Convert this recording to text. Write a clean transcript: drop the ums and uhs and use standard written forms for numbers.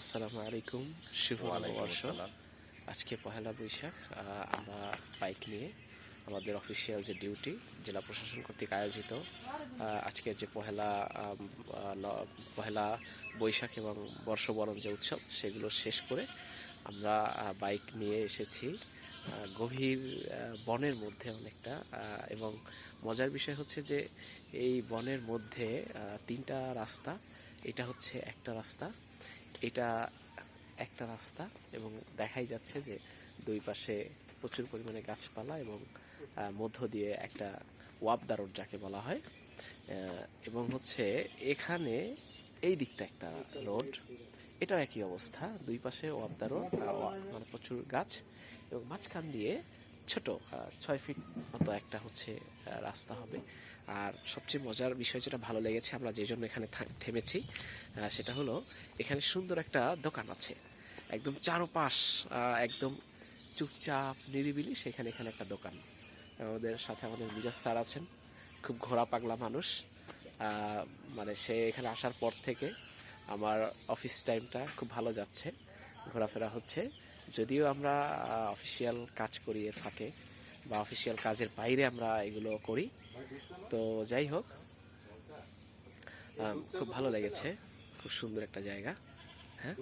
আসসালামু আলাইকুম, শুভ নববর্ষ। আজকে পহেলা বৈশাখ। আমরা বাইক নিয়ে আমাদের অফিসিয়াল যে ডিউটি জেলা প্রশাসন কর্তৃক আয়োজিত আজকের যে পহেলা বৈশাখ এবং বর্ষবরণ যে উৎসব সেগুলো শেষ করে আমরা বাইক নিয়ে এসেছি গভীর বনের মধ্যে অনেকটা। এবং মজার বিষয় হচ্ছে যে এই বনের মধ্যে তিনটা রাস্তা। এটা হচ্ছে একটা রাস্তা, এটা একটা রাস্তা এবং দেখাই যাচ্ছে যে দুই পাশে প্রচুর পরিমাণে গাছপালা এবং মধ্য দিয়ে একটা ওয়াপদা রোড যাকে বলা হয়। এবং হচ্ছে এখানে এই দিকটা একটা রোড, এটাও একই অবস্থা, দুই পাশে ওয়াপদা রোড, মানে প্রচুর গাছ এবং মাঝখান দিয়ে ছোট 6 ফিট মতো একটা হচ্ছে রাস্তা হবে। আর সবচেয়ে মজার বিষয় যেটা ভালো লেগেছে, আমরা যে জন্য এখানে থেমেছি সেটা হলো এখানে সুন্দর একটা দোকান আছে, একদম চারপাশ একদম চুপচাপ নিরিবিলি। সেখানে এখানে একটা দোকান। আমাদের সাথে আমাদের মিজাজ স্যার আছেন, খুব ঘোরা পাগলা মানুষ। মানে সে এখানে আসার পর থেকে আমার অফিস টাইমটা খুব ভালো যাচ্ছে, ঘোরাফেরা হচ্ছে। যদিও আমরা অফিসিয়াল কাজ করি এর ফাঁকে, বা অফিসিয়াল কাজের বাইরে আমরা এগুলো করি, তো যাই হোক খুব ভালো লেগেছে, খুব সুন্দর একটা জায়গা। হ্যাঁ।